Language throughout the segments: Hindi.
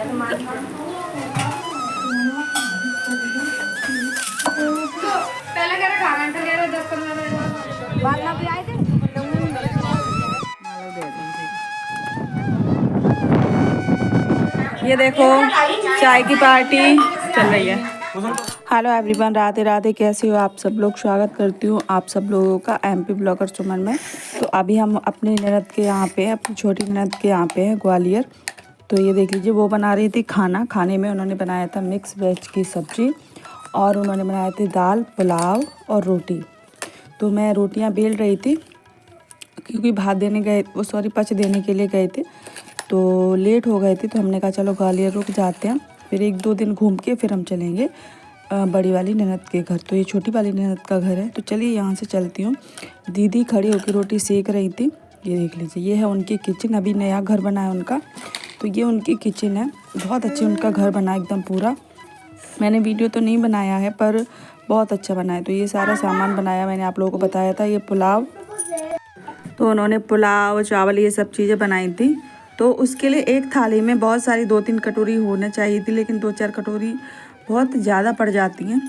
पहले कह रहे खाना तो कह रहे 10-15 मिनट बाद ना भी आए थे। ये देखो चाय की पार्टी चल रही है। हेलो एवरीवन, राधे राधे, कैसे हो आप सब लोग। स्वागत करती हूँ आप सब लोगों का MP ब्लॉगर सुमन में। तो अभी हम अपने ननद के यहाँ पे हैं, अपनी छोटी ननद के यहाँ पे हैं ग्वालियर। तो ये देख लीजिए, वो बना रही थी खाना। खाने में उन्होंने बनाया था मिक्स वेज की सब्जी और उन्होंने बनाए थे दाल, पुलाव और रोटी। तो मैं रोटियाँ बेल रही थी क्योंकि भात देने गए, वो सॉरी पच देने के लिए गए थे तो लेट हो गए थे। तो हमने कहा चलो ग्वालियर रुक जाते हैं, फिर 1-2 दिन घूम के फिर हम चलेंगे बड़ी वाली ननद के घर। तो ये छोटी वाली ननद का घर है। तो चलिए यहाँ से चलती हूँ। दीदी खड़ी होकर रोटी सेक रही थी। ये देख लीजिए, ये है उनकी किचन। अभी नया घर बना है उनका, तो ये उनकी किचन है। बहुत अच्छे उनका घर बना एकदम पूरा। मैंने वीडियो तो नहीं बनाया है पर बहुत अच्छा बना है। तो ये सारा सामान बनाया, मैंने आप लोगों को बताया था। ये पुलाव, तो उन्होंने पुलाव चावल ये सब चीज़ें बनाई थी। तो उसके लिए एक थाली में बहुत सारी 2-3 कटोरी होना चाहिए थी, लेकिन 2-4 कटोरी बहुत ज़्यादा पड़ जाती हैं,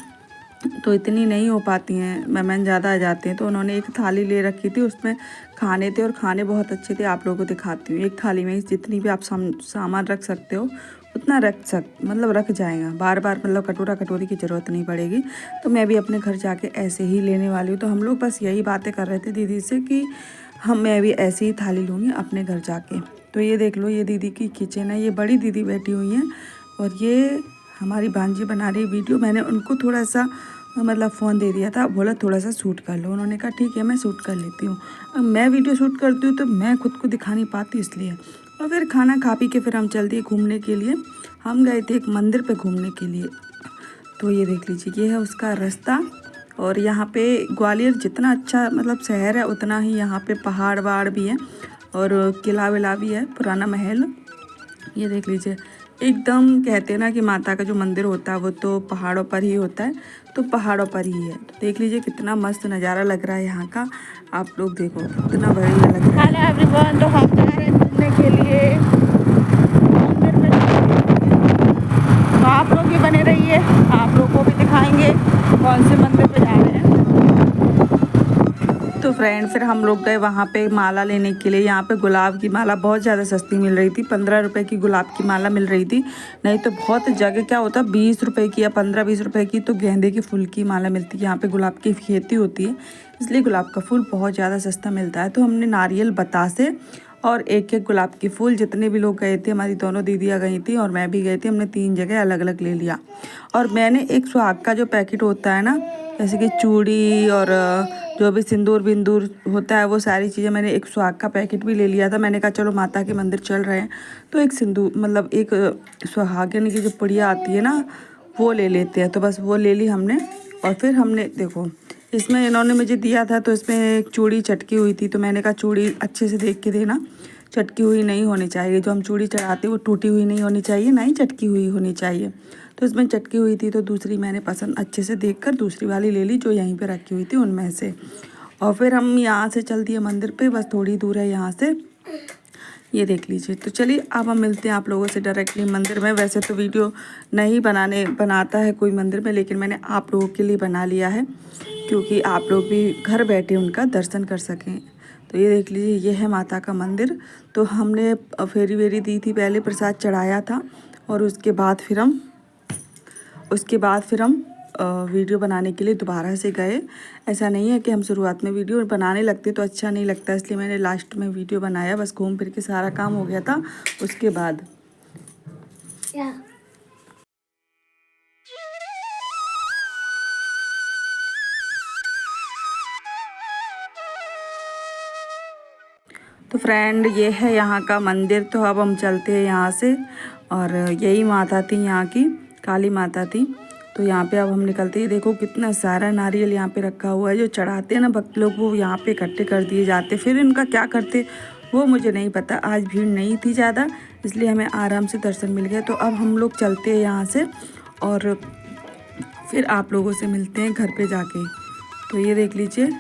तो इतनी नहीं हो पाती हैं, मेहमान ज़्यादा आ जाते हैं। तो उन्होंने एक थाली ले रखी थी, उसमें खाने थे और खाने बहुत अच्छे थे। आप लोगों को दिखाती हूँ। एक थाली में जितनी भी आप सामान रख सकते हो उतना रख जाएगा। बार बार मतलब कटोरी की ज़रूरत नहीं पड़ेगी। तो मैं भी अपने घर जाके ऐसे ही लेने वाली हूँ। तो हम लोग बस यही बातें कर रहे थे दीदी से कि मैं भी ऐसे ही थाली लूँगी अपने घर जाके। तो ये देख लो, ये दीदी की किचन है। ये बड़ी दीदी बैठी हुई हैं और ये हमारी भांजी बना रही वीडियो। मैंने उनको थोड़ा सा मतलब फ़ोन दे दिया था, बोला थोड़ा सा शूट कर लो। उन्होंने कहा ठीक है मैं शूट कर लेती हूँ। अब मैं वीडियो शूट करती हूँ तो मैं खुद को दिखा नहीं पाती, इसलिए। और फिर खाना खा पी के फिर हम चल दिए घूमने के लिए। हम गए थे एक मंदिर पे घूमने के लिए। तो ये देख लीजिए, ये है उसका रास्ता। और यहाँ पे ग्वालियर जितना अच्छा मतलब शहर है, उतना ही यहाँ पे पहाड़ वहाड़ भी है और किला विला भी है, पुराना महल। ये देख लीजिए, एकदम कहते हैं ना कि माता का जो मंदिर होता है वो तो पहाड़ों पर ही होता है, तो पहाड़ों पर ही है। तो देख लीजिए कितना मस्त नज़ारा लग रहा है यहाँ का। आप लोग देखो कितना बढ़िया लग रहा है। हेलो एवरीवन, तो हम जा रहे हैं घूमने के लिए मंदिर में। तो आप लोग भी बने रहिए, आप लोग को भी दिखाएंगे कौन से मंदिर पे जा रहे हैं। तो फ्रेंड फिर हम लोग गए वहाँ पे माला लेने के लिए। यहाँ पे गुलाब की माला बहुत ज़्यादा सस्ती मिल रही थी। 15 रुपए की गुलाब की माला मिल रही थी। नहीं तो बहुत जगह क्या होता 20 रुपए की या 15-20 रुपए की तो गेंदे के फूल की माला मिलती है। यहाँ पे गुलाब की खेती होती है, इसलिए गुलाब का फूल बहुत ज़्यादा सस्ता मिलता है। तो हमने नारियल बतासे और एक गुलाब के फूल, जितने भी लोग गए थे, हमारी दोनों दीदियाँ गई थी और मैं भी गई थी, हमने 3 जगह अलग अलग ले लिया। और मैंने एक सुहाग का जो पैकेट होता है ना, जैसे कि चूड़ी और जो भी सिंदूर बिंदूर होता है, वो सारी चीज़ें, मैंने एक सुहाग का पैकेट भी ले लिया था। मैंने कहा चलो माता के मंदिर चल रहे हैं तो एक सिंदूर मतलब एक सुहागन की जो पुड़िया आती है ना, वो ले लेते हैं। तो बस वो ले ली हमने। और फिर हमने देखो, इसमें इन्होंने मुझे दिया था तो इसमें एक चूड़ी चटकी हुई थी। तो मैंने कहा चूड़ी अच्छे से देख के देना, चटकी हुई नहीं होनी चाहिए। जो हम चूड़ी चढ़ाते वो टूटी हुई नहीं होनी चाहिए, ना ही चटकी हुई होनी चाहिए। तो इसमें चटकी हुई थी, तो दूसरी मैंने पसंद अच्छे से देखकर दूसरी वाली ले ली जो यहीं पे रखी हुई थी उनमें से। और फिर हम यहाँ से चल दिए मंदिर पे, बस थोड़ी दूर है यहाँ से। ये देख लीजिए। तो चलिए अब हम मिलते हैं आप लोगों से डायरेक्टली मंदिर में। वैसे तो वीडियो नहीं बनाता है कोई मंदिर में, लेकिन मैंने आप लोगों के लिए बना लिया है क्योंकि आप लोग भी घर बैठे उनका दर्शन कर सकें। तो ये देख लीजिए, ये है माता का मंदिर। तो हमने फेरी वेरी दी थी, पहले प्रसाद चढ़ाया था और उसके बाद फिर हम वीडियो बनाने के लिए दोबारा से गए। ऐसा नहीं है कि हम शुरुआत में वीडियो बनाने लगते तो अच्छा नहीं लगता, इसलिए मैंने लास्ट में वीडियो बनाया। बस घूम फिर के सारा काम हो गया था उसके बाद। तो फ्रेंड ये है यहाँ का मंदिर। तो अब हम चलते हैं यहाँ से। और यही माता थी यहाँ की, काली माता थी। तो यहाँ पे अब हम निकलते हैं। देखो कितना सारा नारियल यहाँ पे रखा हुआ है, जो चढ़ाते हैं ना भक्त लोग, वो यहाँ पे इकट्ठे कर दिए जाते। फिर इनका क्या करते वो मुझे नहीं पता। आज भीड़ नहीं थी ज़्यादा, इसलिए हमें आराम से दर्शन मिल गया। तो अब हम लोग चलते हैं यहाँ से और फिर आप लोगों से मिलते हैं घर पे जाके। तो ये देख लीजिए,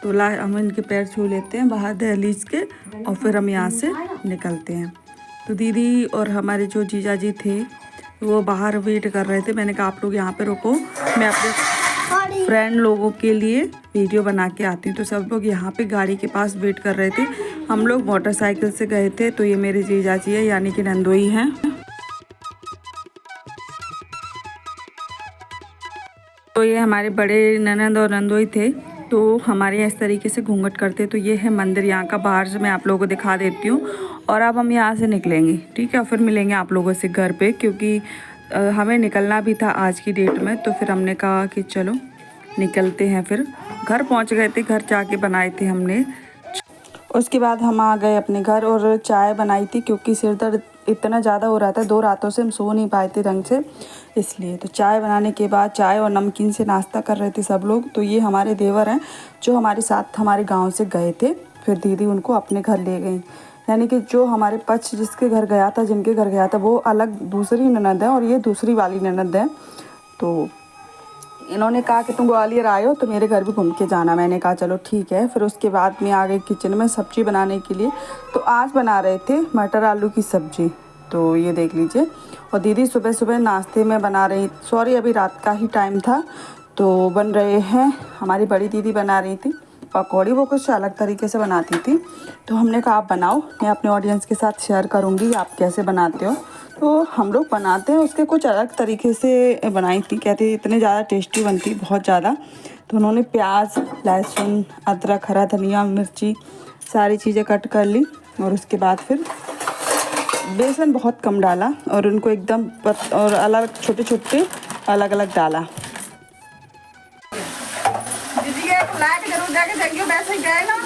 तो हम इनके पैर छू लेते हैं बाहर दहलीज के और फिर हम यहाँ से निकलते हैं। तो दीदी और हमारे जो जीजा जी थे वो बाहर वेट कर रहे थे। मैंने कहा आप लोग यहाँ पे रुको, मैं अपने फ्रेंड लोगों के लिए वीडियो बना के आती हूँ। तो सब लोग यहाँ पे गाड़ी के पास वेट कर रहे थे। हम लोग मोटरसाइकिल से गए थे। तो ये मेरे जीजा जी है, यानी कि नंदोई हैं। तो ये हमारे बड़े ननंद और नंदोई थे। तो हमारे इस तरीके से घूंघट करते। तो ये है मंदिर यहाँ का, बाहर से मैं आप लोगों को दिखा देती हूँ। और अब हम यहाँ से निकलेंगे, ठीक है, फिर मिलेंगे आप लोगों से घर पे, क्योंकि हमें निकलना भी था आज की डेट में। तो फिर हमने कहा कि चलो निकलते हैं। फिर घर पहुँच गए थे, घर जाके बनाए थे हमने। उसके बाद हम आ गए अपने घर और चाय बनाई थी, क्योंकि सिर दर्द इतना ज़्यादा हो रहा था, 2 रातों से हम सो नहीं पाए थे ढंग से, इसलिए। तो चाय बनाने के बाद चाय और नमकीन से नाश्ता कर रहे थे सब लोग। तो ये हमारे देवर हैं जो हमारे साथ हमारे गांव से गए थे। फिर दीदी उनको अपने घर ले गई, यानी कि जो हमारे पक्ष जिसके घर गया था, जिनके घर गया था, वो अलग दूसरी ननद है और ये दूसरी वाली ननद है। तो इन्होंने कहा कि तुम ग्वालियर आए हो तो मेरे घर भी घूम के जाना। मैंने कहा चलो ठीक है। फिर उसके बाद में आ गई किचन में सब्जी बनाने के लिए। तो आज बना रहे थे मटर आलू की सब्जी। तो ये देख लीजिए। और दीदी सुबह सुबह नाश्ते में बना रही, सॉरी अभी रात का ही टाइम था, तो बन रहे हैं, हमारी बड़ी दीदी बना रही थी पकौड़ी। वो कुछ अलग तरीके से बनाती थी। तो हमने कहा आप बनाओ, मैं अपने ऑडियंस के साथ शेयर करूँगी आप कैसे बनाते हो। तो हम लोग बनाते हैं उसके कुछ अलग तरीके से बनाई थी, कहती इतने ज़्यादा टेस्टी बनती, बहुत ज़्यादा। तो उन्होंने प्याज, लहसुन, अदरक, हरा धनिया, मिर्ची सारी चीज़ें कट कर ली। और उसके बाद फिर बेसन बहुत कम डाला और उनको एकदम और अलग छोटे छोटे अलग अलग डाला। दीदी के लाइक जरूर जाके देखियो, वैसे ही गए ना।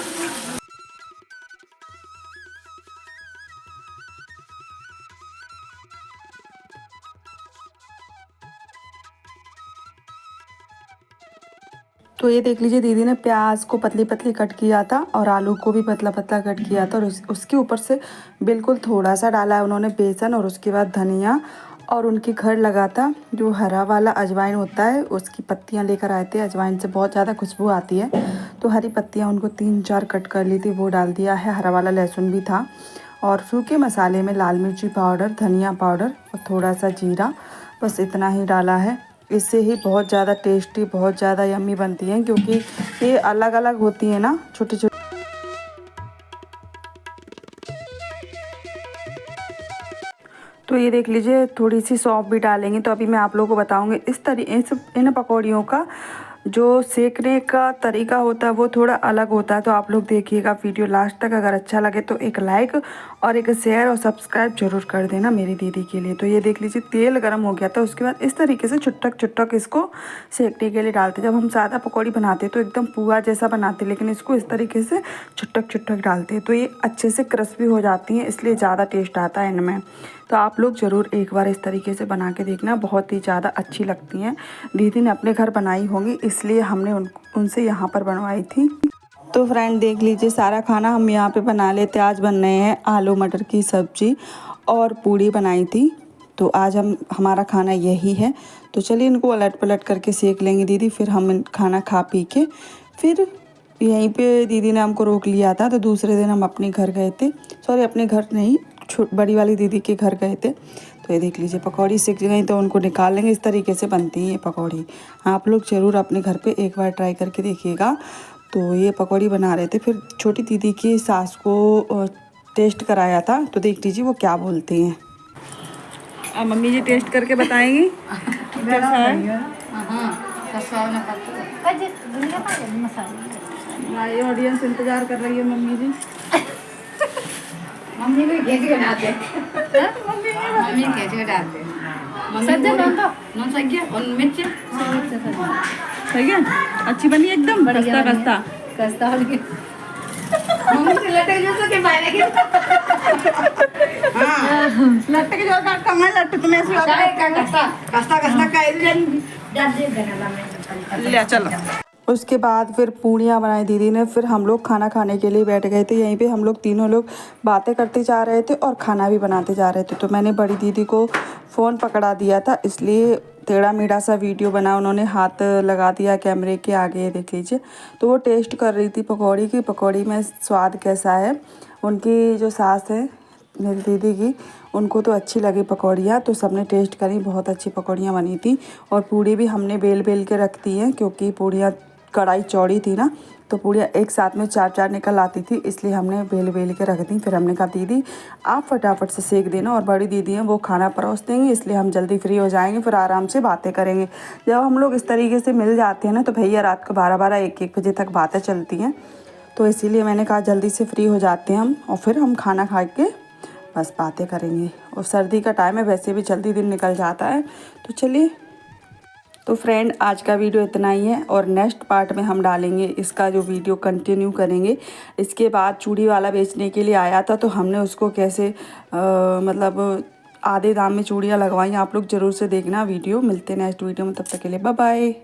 तो ये देख लीजिए, दीदी ने प्याज को पतली पतली कट किया था और आलू को भी पतला पतला कट किया था। और उसके ऊपर से बिल्कुल थोड़ा सा डाला है उन्होंने बेसन। और उसके बाद धनिया और उनके घर लगा था जो हरा वाला अजवाइन होता है, उसकी पत्तियां लेकर आए थे। अजवाइन से बहुत ज़्यादा खुशबू आती है। तो हरी पत्तियाँ उनको 3-4 कट कर ली थी, वो डाल दिया है। हरा वाला लहसुन भी था। और सूखे मसाले में लाल मिर्ची पाउडर, धनिया पाउडर और थोड़ा सा जीरा, बस इतना ही डाला है। इससे ही बहुत ज़्यादा टेस्टी, बहुत ज़्यादा यम्मी बनती हैं, क्योंकि ये अलग अलग होती है ना, छोटी छोटी। तो ये देख लीजिए, थोड़ी सी सौंफ भी डालेंगे। तो अभी मैं आप लोगों को बताऊंगी इन पकौड़ियों का जो सेकने का तरीका होता है वो थोड़ा अलग होता है। तो आप लोग देखिएगा वीडियो लास्ट तक। अगर अच्छा लगे तो एक लाइक और एक शेयर और सब्सक्राइब जरूर कर देना मेरी दीदी के लिए। तो ये देख लीजिए, तेल गर्म हो गया था। उसके बाद इस तरीके से छुटक छुटक इसको सेकने के लिए डालते। जब हम सादा पकौड़ी बनाते तो एकदम पुआ जैसा बनाते, लेकिन इसको इस तरीके से छुटक छुटक डालते हैं तो ये अच्छे से क्रिस्पी हो जाती हैं, इसलिए ज़्यादा टेस्ट आता है इनमें। तो आप लोग ज़रूर एक बार इस तरीके से बना के देखना, बहुत ही ज़्यादा अच्छी लगती हैं। दीदी ने अपने घर बनाई होंगी, इसलिए हमने उनसे यहाँ पर बनवाई थी। तो फ्रेंड देख लीजिए, सारा खाना हम यहाँ पे बना लेते। आज बन रहे हैं आलू मटर की सब्जी और पूड़ी बनाई थी। तो आज हमारा खाना यही है। तो चलिए इनको उलट पलट करके सेक लेंगे दीदी, फिर हम खाना खा पी के फिर यहीं पे दीदी ने हमको रोक लिया था। तो दूसरे दिन हम अपने घर गए थे, सॉरी अपने घर नहीं, बड़ी वाली दीदी के घर गए थे। तो ये देख लीजिए, पकौड़ी सीख गई तो उनको निकाल लेंगे। इस तरीके से बनती है ये पकौड़ी। आप लोग ज़रूर अपने घर पे एक बार ट्राई करके देखिएगा। तो ये पकौड़ी बना रहे थे, फिर छोटी दीदी की सास को टेस्ट कराया था। तो देख लीजिए वो क्या बोलती हैं। अब मम्मी जी टेस्ट करके बताएंगी कैसा है। ये ऑडियंस इंतजार कर रही है मम्मी जी। मम्मी को कैसे बनाते हैं? मम्मी कैसे बनाते हैं? सज्जन नॉन तो नॉन सही है और मिर्च सही है, अच्छी बनी एकदम, कस्ता कस्ता कस्ता हो गया। मम्मी से लटक जो के बाहर के हां लट्टे के जो का कमर लट्टे तुम्हें ऐसे लगा का कस्ता कस्ता कस्ता का इधर डाल दे देना मैं ले चलो। उसके बाद फिर पूड़ियाँ बनाई दीदी ने। फिर हम लोग खाना खाने के लिए बैठ गए थे। यहीं पे हम लोग तीनों लोग बातें करते जा रहे थे और खाना भी बनाते जा रहे थे। तो मैंने बड़ी दीदी को फ़ोन पकड़ा दिया था, इसलिए टेढ़ा मेढ़ा सा वीडियो बना। उन्होंने हाथ लगा दिया कैमरे के आगे, देख लीजिए। तो वो टेस्ट कर रही थी पकौड़ी की, पकौड़ी में स्वाद कैसा है। उनकी जो सास है मेरी दीदी की, उनको तो अच्छी लगी पकौड़ियाँ, तो सबने टेस्ट करी, बहुत अच्छी पकौड़ियाँ बनी थी। और पूड़ी भी हमने बेल बेल के रख दी हैं, क्योंकि पूड़ियाँ कढ़ाई चौड़ी थी ना, तो पूड़ियाँ एक साथ में 4-4 निकल आती थी, इसलिए हमने बेल बेल के रख दी। फिर हमने कहा दीदी आप फटाफट से सेक देना, और बड़ी दीदी हैं वो खाना परोस देंगी, इसलिए हम जल्दी फ्री हो जाएंगे, फिर आराम से बातें करेंगे। जब हम लोग इस तरीके से मिल जाते हैं ना, तो भैया रात को 12-12 1-1 बजे तक बातें चलती हैं, तो इसीलिए मैंने कहा जल्दी से फ्री हो जाते हैं हम, और फिर हम खाना खा के बस बातें करेंगे। और सर्दी का टाइम है, वैसे भी जल्दी दिन निकल जाता है। तो चलिए, तो फ्रेंड आज का वीडियो इतना ही है, और नेक्स्ट पार्ट में हम डालेंगे इसका जो वीडियो कंटिन्यू करेंगे। इसके बाद चूड़ी वाला बेचने के लिए आया था, तो हमने उसको कैसे मतलब आधे दाम में चूड़ियाँ लगवाई। आप लोग ज़रूर से देखना वीडियो। मिलते हैं नेक्स्ट वीडियो में, तब तक के लिए बाय बाय।